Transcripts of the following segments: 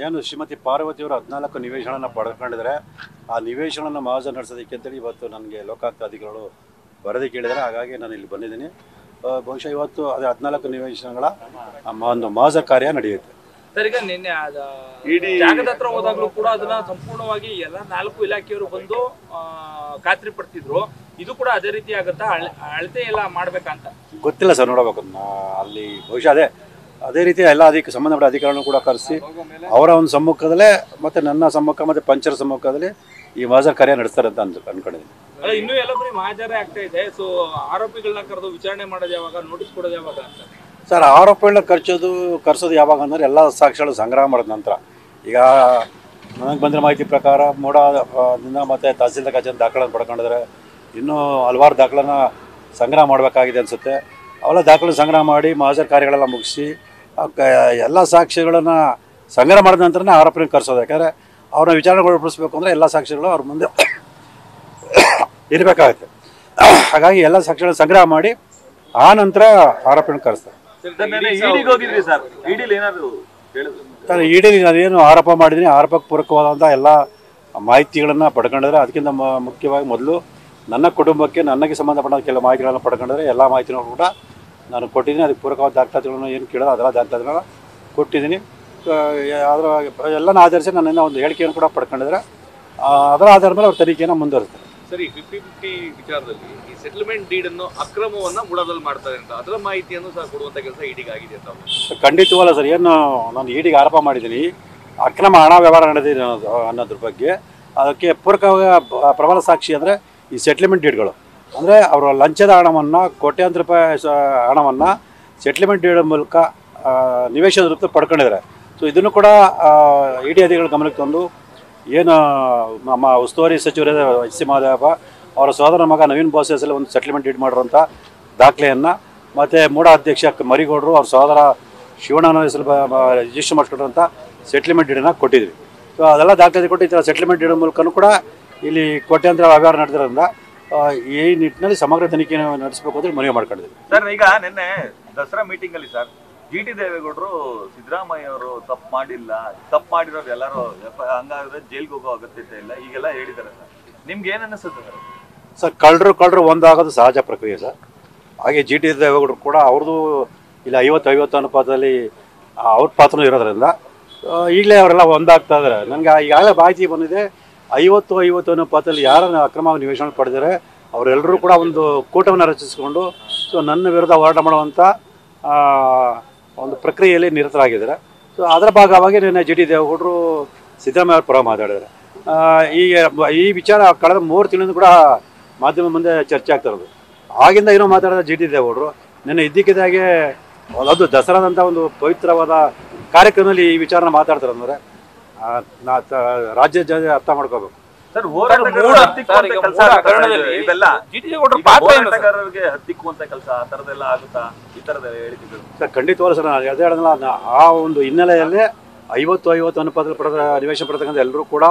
ಏನು ಶ್ರೀಮತಿ ಪಾರ್ವತಿಯವರು 14 ನಿವೇಶನ ಪಡ್ಕೊಂಡಿದ್ದಾರೆ. ಆ ನಿವೇಶನ ಮಹಾಜನ ನಡೆಸೋದಕ್ಕೆ ಅಂತೇಳಿ ಇವತ್ತು ನನಗೆ ಲೋಕಾಯುಕ್ತ ಅಧಿಕಾರಿಗಳು ವರದಿ ಕೇಳಿದರೆ, ಹಾಗಾಗಿ ನಾನು ಇಲ್ಲಿ ಬಂದಿದ್ದೀನಿ. ಬಹುಶಃ ಇವತ್ತು ಅದೇ 14 ನಿವೇಶನಗಳ ಒಂದು ಮಹಾಜನ ಕಾರ್ಯ ನಡೆಯುತ್ತೆ. ಸರ್, ಈಗ ನಿನ್ನೆ ಜಾಗದ ಹತ್ರ ಹೋದಾಗ್ಲೂ ಕೂಡ ಅದನ್ನ ಸಂಪೂರ್ಣವಾಗಿ ಎಲ್ಲ 4 ಇಲಾಖೆಯವರು ಬಂದು ಖಾತ್ರಿ ಪಡ್ತಿದ್ರು. ಇದು ಕೂಡ ಅದೇ ರೀತಿ ಆಗುತ್ತಾ? ಅಳತೆ ಎಲ್ಲ ಮಾಡ್ಬೇಕಂತ ಗೊತ್ತಿಲ್ಲ ಸರ್, ನೋಡಬೇಕು. ಅಲ್ಲಿ ಬಹುಶಃ ಅದೇ ರೀತಿ ಎಲ್ಲ ಸಂಬಂಧಪಟ್ಟ ಅಧಿಕಾರಿಗಳನ್ನು ಕೂಡ ಕರೆಸಿ ಅವರ ಒಂದು ಸಮ್ಮುಖದಲ್ಲೇ ಮತ್ತು ನನ್ನ ಸಮ್ಮುಖ ಮತ್ತು ಪಂಚರ ಸಮ್ಮುಖದಲ್ಲಿ ಈ ಮಹಾಜನ ಕಾರ್ಯ ನಡೆಸ್ತಾರೆ ಅಂತ ಅನ್ಕೊಂಡಿದ್ದೀನಿ. ಇನ್ನೂ ಎಲ್ಲ ಬರೀ ಮಹಾಜಾರ ಆಗ್ತಾ ಇದೆ. ಸೊ ಆರೋಪಿಗಳನ್ನ ಕರೆದು ವಿಚಾರಣೆ ಮಾಡೋದು ಯಾವಾಗ, ನೋಟಿಸ್ ಕೊಡೋದು ಯಾವಾಗ ಅಂತ? ಸರ್, ಆರೋಪಿಗಳನ್ನ ಕರೆಸೋದು ಯಾವಾಗ ಅಂದರೆ ಎಲ್ಲ ಸಾಕ್ಷ್ಯಗಳು ಸಂಗ್ರಹ ಮಾಡಿದ ನಂತರ. ಈಗ ನನಗೆ ಬಂದಿರೋ ಮಾಹಿತಿ ಪ್ರಕಾರ ಮೂಡದಿಂದ ಮತ್ತು ತಹಸೀಲ್ದಾರ್ ಕಚೇರಿ ದಾಖಲೆಯನ್ನು ಪಡ್ಕೊಂಡಿದ್ದಾರೆ. ಇನ್ನೂ ಹಲವಾರು ದಾಖಲೆನ ಸಂಗ್ರಹ ಮಾಡಬೇಕಾಗಿದೆ ಅನಿಸುತ್ತೆ. ಅವೆಲ್ಲ ದಾಖಲೆ ಸಂಗ್ರಹ ಮಾಡಿ ಮಹಾಜನ ಕಾರ್ಯಗಳೆಲ್ಲ ಮುಗಿಸಿ ಎಲ್ಲ ಸಾಕ್ಷ್ಯಗಳನ್ನು ಸಂಗ್ರಹ ಮಾಡಿದ ನಂತರನೇ ಆರೋಪಿಗಳನ್ನ ಕರೆಸೋದು. ಯಾಕಂದರೆ ಅವ್ರನ್ನ ವಿಚಾರಣೆಗೊಳಪಡಿಸ್ಬೇಕು ಅಂದರೆ ಎಲ್ಲ ಸಾಕ್ಷ್ಯಗಳು ಅವ್ರ ಮುಂದೆ ಇರಬೇಕಾಗುತ್ತೆ. ಹಾಗಾಗಿ ಎಲ್ಲ ಸಾಕ್ಷ್ಯಗಳನ್ನ ಸಂಗ್ರಹ ಮಾಡಿ ಆ ನಂತರ ಆರೋಪಿಗಳನ್ನ ಕರೆಸ್ತಾರೆ. ಸರ್, ಇಡಿ ನಾನೇನು ಆರೋಪ ಮಾಡಿದ್ದೀನಿ, ಆರೋಪಕ್ಕೆ ಪೂರಕವಾದಂಥ ಎಲ್ಲ ಮಾಹಿತಿಗಳನ್ನು ಪಡ್ಕೊಂಡಿದ್ರೆ. ಅದಕ್ಕಿಂತ ಮುಖ್ಯವಾಗಿ ಮೊದಲು ನನ್ನ ಕುಟುಂಬಕ್ಕೆ ನನಗೆ ಸಂಬಂಧಪಟ್ಟ ಕೆಲವು ಮಾಹಿತಿಗಳನ್ನು ಪಡ್ಕೊಂಡಿದ್ರೆ ಎಲ್ಲ ಮಾಹಿತಿನೂ ಕೂಡ ನಾನು ಕೊಟ್ಟಿದ್ದೀನಿ. ಅದಕ್ಕೆ ಪೂರಕವಾದ ದಾಖಲಾತಿಗಳನ್ನು ಏನು ಕೇಳೋದು ಅದೆಲ್ಲ ದಾಖಲಾತಿಗಳನ್ನ ಕೊಟ್ಟಿದ್ದೀನಿ. ಅದರ ಎಲ್ಲನ ಆಧರಿಸಿ ನನ್ನಿಂದ ಒಂದು ಹೇಳಿಕೆಯನ್ನು ಕೂಡ ಪಡ್ಕೊಂಡಿದ್ರೆ ಅದರ ಆಧಾರದ ಮೇಲೆ ಅವ್ರ ತನಿಖೆಯನ್ನು ಮುಂದುವರಿಸ್ತಾರೆ. ಸರಿ, 50-50 ವಿಚಾರದಲ್ಲಿ ಈ ಸೆಟಲ್ಮೆಂಟ್ ಡೀಡ್ ಅನ್ನು ಅಕ್ರಮವನ್ನು ಮೂಡದಲ್ಲಿ ಮಾಡ್ತಾರೆ ಅಂತ ಅದರ ಮಾಹಿತಿಯನ್ನು ಸಹ ಕೊಡುವಂಥ ಕೆಲಸ ಇಡಿಗೆ ಆಗಿದೆ ಅಂತ? ಖಂಡಿತವಲ್ಲ ಸರ್. ಏನು ನಾನು ಇಡಿಗೆ ಆರೋಪ ಮಾಡಿದ್ದೀನಿ, ಅಕ್ರಮ ಹಣ ವ್ಯವಹಾರ ನಡೆದಿದೆ ಅನ್ನೋದ್ರ ಬಗ್ಗೆ. ಅದಕ್ಕೆ ಪೂರಕವಾಗಿ ಪ್ರಬಲ ಸಾಕ್ಷಿ ಅಂದರೆ ಈ ಸೆಟ್ಲ್ಮೆಂಟ್ ಡೀಡ್ಗಳು. ಅಂದರೆ ಅವರು ಲಂಚದ ಹಣವನ್ನು, ಕೋಟ್ಯಾಂತರ ರೂಪಾಯಿ ಹಣವನ್ನು ಸೆಟ್ಲ್ಮೆಂಟ್ ಡೀಡ್ ಮೂಲಕ ನಿವೇಶನದ ರೂಪದಲ್ಲಿ ಪಡ್ಕೊಂಡಿದ್ದಾರೆ. ಸೊ ಇದನ್ನು ಕೂಡ ಇಡಿ ಅಧಿಕಾರಿಗಳ ಗಮನಕ್ಕೆ ತಂದು ಏನು ನಮ್ಮ ಉಸ್ತುವಾರಿ ಸಚಿವರಾದ ಎಚ್.ಸಿ. ಮಹದೇವಪ್ಪ ಅವರ ಸೋದರ ಮಗ ನವೀನ್ ಬೋಸ್ ಹೆಸರಲ್ಲಿ ಒಂದು ಸೆಟ್ಲ್ಮೆಂಟ್ ಡೀಡ್ ಮಾಡಿರುವಂಥ ದಾಖಲೆಯನ್ನು, ಮತ್ತು ಮೂಡ ಅಧ್ಯಕ್ಷ ಮರಿಗೌಡರು ಅವ್ರ ಸೋದರ ಶಿವಣ್ಣನ ಹೆಸರು ರಿಜಿಸ್ಟರ್ ಮಾಡಿಸ್ಕೊಂಡಿರೋಂಥ ಸೆಟ್ಲ್ಮೆಂಟ್ ಡೀಡನ್ನು ಕೊಟ್ಟಿದ್ವಿ. ಸೊ ಅದೆಲ್ಲ ದಾಖಲೆ ಕೊಟ್ಟು ಈ ಥರ ಸೆಟ್ಲ್ಮೆಂಟ್ ಡೀಡ್ ಮೂಲಕನೂ ಕೂಡ ಇಲ್ಲಿ ಕೋಟ್ಯಾಂತರ ವ್ಯವಹಾರ ನಡೆದಿರೋದ್ರಿಂದ ಈ ನಿಟ್ಟಿನಲ್ಲಿ ಸಮಗ್ರ ತನಿಖೆ ನಡೆಸಬೇಕು ಅಂತ ಮನವಿ ಮಾಡ್ಕೊಂಡಿದ್ವಿ. ಸರ್, ಈಗ ನಿನ್ನೆ ದಸರಾ ಮೀಟಿಂಗ್ ಅಲ್ಲಿ ಸರ್ ಜಿ.ಟಿ. ದೇವೇಗೌಡರು ಸಿದ್ದರಾಮಯ್ಯ ಅವರು ತಪ್ಪು ಮಾಡಿಲ್ಲ, ತಪ್ಪು ಮಾಡಿರೋರು ಎಲ್ಲರೂ ಹಂಗಾದ್ರೆ ಜೈಲ್ಗೆ ಹೋಗೋ ಅಗತ್ಯತೆ ಇಲ್ಲ ಈಗೆಲ್ಲ ಹೇಳಿದ್ದಾರೆ ಸರ್. ನಿಮ್ಗೆ ಏನು ಅನ್ನಿಸುತ್ತೆ ಸರ್? ಸರ್, ಕಳ್ಳರು ಒಂದಾಗೋದು ಸಹಜ ಪ್ರಕ್ರಿಯೆ ಸರ್. ಹಾಗೆ ಜಿ.ಟಿ. ದೇವೇಗೌಡರು ಕೂಡ ಅವ್ರದ್ದು ಇಲ್ಲಿ 50-50 ಅನುಪಾತದಲ್ಲಿ ಅವ್ರ ಪಾತ್ರನೂ ಇರೋದ್ರಿಂದ ಈಗಲೇ ಅವರೆಲ್ಲ ಒಂದಾಗ್ತಾ ಇದ್ದಾರೆ. ನನಗೆ ಈಗಾಗಲೇ ಮಾಹಿತಿ ಬಂದಿದೆ, 50-50 ಅನುಪಾತದಲ್ಲಿ ಯಾರನ್ನು ಅಕ್ರಮವಾಗಿ ನಿವೇಶನ ಪಡೆದರೆ ಅವರೆಲ್ಲರೂ ಕೂಡ ಒಂದು ಕೂಟವನ್ನು ರಚಿಸಿಕೊಂಡು ಸೊ ನನ್ನ ವಿರುದ್ಧ ಹೋರಾಟ ಮಾಡುವಂಥ ಒಂದು ಪ್ರಕ್ರಿಯೆಯಲ್ಲಿ ನಿರತರಾಗಿದ್ದಾರೆ. ಸೊ ಅದರ ಭಾಗವಾಗಿ ನಿನ್ನೆ ಜಿ.ಟಿ. ದೇವೇಗೌಡರು ಸಿದ್ದರಾಮಯ್ಯ ಅವ್ರ ಪರ ಮಾತಾಡಿದ್ದಾರೆ. ಈ ವಿಚಾರ ಕಳೆದ 3 ತಿಂಗಳಿಂದ ಕೂಡ ಮಾಧ್ಯಮ ಮುಂದೆ ಚರ್ಚೆ ಆಗ್ತಾ ಇರೋದು. ಆಗಿಂದ ಏನೋ ಮಾತಾಡಿದ ಜಿ.ಟಿ. ದೇವೇಗೌಡರು ನಿನ್ನೆ ಇದ್ದಕ್ಕಿದ್ದಾಗೆ ಅದು ದಸರಾದಂಥ ಒಂದು ಪವಿತ್ರವಾದ ಕಾರ್ಯಕ್ರಮದಲ್ಲಿ ಈ ವಿಚಾರನ ಮಾತಾಡ್ತಾರೆ ಅಂದರೆ ರಾಜ್ಯ ಜನ ಅರ್ಥ ಮಾಡ್ಕೋಬೇಕು. ಸರ್, ಖಂಡಿತವಾಗ್ಲೂ ಸರ್, ಅದೇ ಹೇಳೋದಲ್ಲ, ಆ ಒಂದು ಹಿನ್ನೆಲೆಯಲ್ಲಿ 50-50 ಅನುಪಾತ ನಿವೇಶನ ಪಡೆತಕ್ಕಂಥ ಎಲ್ಲರೂ ಕೂಡ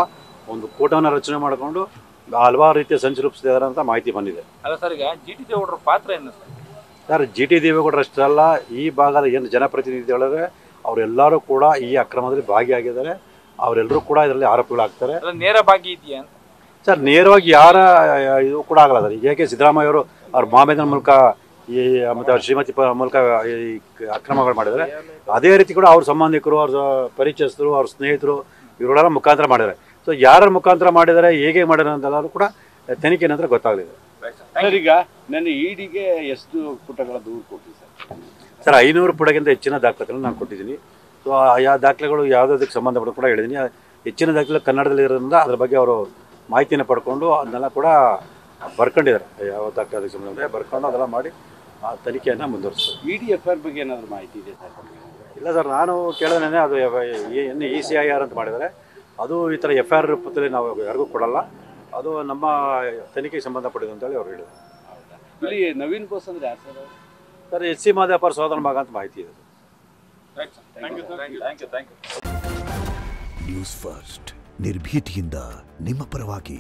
ಒಂದು ಕೂಟವನ್ನು ರಚನೆ ಮಾಡಿಕೊಂಡು ಹಲವಾರು ರೀತಿಯ ಸಂಚು ರೂಪಿಸಿದ್ದಾರೆ ಅಂತ ಮಾಹಿತಿ ಬಂದಿದೆ. ಅಲ್ಲ ಸರ್, ಈಗ ಜಿ.ಟಿ. ದೇವೇಗೌಡರ ಪಾತ್ರ ಏನು ಸರ್? ಜಿ.ಟಿ. ದೇವೇಗೌಡರು ಅಷ್ಟಲ್ಲ, ಈ ಭಾಗದ ಏನು ಜನಪ್ರತಿನಿಧಿಗಳಿದ್ರೆ ಅವರೆಲ್ಲರೂ ಕೂಡ ಈ ಅಕ್ರಮದಲ್ಲಿ ಭಾಗಿಯಾಗಿದ್ದಾರೆ. ಅವರೆಲ್ಲರೂ ಕೂಡ ಇದರಲ್ಲಿ ಆರೋಪಿಗಳಾಗ್ತಾರೆ. ನೇರ ಭಾಗಿ ಇದೆಯಾ ಸರ್? ನೇರವಾಗಿ ಯಾರ ಇದು ಕೂಡ ಆಗಲ್ಲ ಸರ್. ಹೇಗೆ ಸಿದ್ದರಾಮಯ್ಯ ಅವರು ಅವ್ರ ಮಾಮೇದನ ಮೂಲಕ ಈ ಮತ್ತು ಅವ್ರ ಶ್ರೀಮತಿ ಮೂಲಕ ಈ ಅಕ್ರಮಗಳು ಮಾಡಿದ್ದಾರೆ, ಅದೇ ರೀತಿ ಕೂಡ ಅವ್ರ ಸಂಬಂಧಿಕರು, ಅವ್ರ ಪರಿಚಯಸ್ಥರು, ಅವ್ರ ಸ್ನೇಹಿತರು ಇವರೆಲ್ಲ ಮುಖಾಂತರ ಮಾಡಿದ್ದಾರೆ. ಸೊ ಯಾರ ಮುಖಾಂತರ ಮಾಡಿದ್ದಾರೆ, ಹೇಗೆ ಮಾಡಿದ್ದಾರೆ ಅಂತೆಲ್ಲರೂ ಕೂಡ ತನಿಖೆ ನಂತರ ಗೊತ್ತಾಗಲಿದೆ. ಸರ್, ಈಗ ನನ್ನ ಇಡಿಗೆ ಎಷ್ಟು ಪುಟಗಳ ದೂರು ಕೊಟ್ಟಿದೆ ಸರ್? 500 ಪುಟಕ್ಕಿಂತ ಹೆಚ್ಚಿನ ದಾಖಲೆಗಳನ್ನು ನಾನು ಕೊಟ್ಟಿದ್ದೀನಿ. ಸೊ ಆ ದಾಖಲೆಗಳು ಯಾವುದಕ್ಕೆ ಸಂಬಂಧಪಟ್ಟ ಕೂಡ ಹೇಳಿದ್ದೀನಿ. ಹೆಚ್ಚಿನ ದಾಖಲೆ ಕನ್ನಡದಲ್ಲಿ ಇರೋದ್ರಿಂದ ಅದ್ರ ಬಗ್ಗೆ ಅವರು ಮಾಹಿತಿಯನ್ನು ಪಡ್ಕೊಂಡು ಅದನ್ನೆಲ್ಲ ಕೂಡ ಬರ್ಕೊಂಡಿದ್ದಾರೆ. ಯಾವ ದಾಖಲೆ ಅದಕ್ಕೆ ಸಂಬಂಧ ಬರ್ಕೊಂಡು ಅದೆಲ್ಲ ಮಾಡಿ ಆ ತನಿಖೆಯನ್ನು ಮುಂದುವರಿಸ್ತಾರೆ. ED FIR ಬಗ್ಗೆ ಏನಾದರೂ ಮಾಹಿತಿ ಇದೆ ಸರ್? ಇಲ್ಲ ಸರ್, ನಾನು ಕೇಳಿದ್ರೆ ಅದು ECIR ಅಂತ ಮಾಡಿದ್ದಾರೆ. ಅದು ಈ ಥರ FIR ರೂಪದಲ್ಲಿ ನಾವು ಯಾರಿಗೂ ಕೊಡಲ್ಲ, ಅದು ನಮ್ಮ ತನಿಖೆಗೆ ಸಂಬಂಧಪಟ್ಟಿದೆ ಅಂತೇಳಿ ಅವ್ರು ಹೇಳಿದರು. ಇಲ್ಲಿ ನವೀನ್ ಬೋಸ್ ಅಂದರೆ ಯಾರು ಸರ್? ಸರ್, ಎಚ್.ಸಿ. ಮಹದೇವಪ್ಪ ಸೋದರ ಮಗ ಅಂತ ಮಾಹಿತಿ ಇದೆ. ನ್ಯೂಸ್ ಫಸ್ಟ್ ನಿರ್ಭೀತಿಯಿಂದ ನಿಮ್ಮ ಪರವಾಗಿ.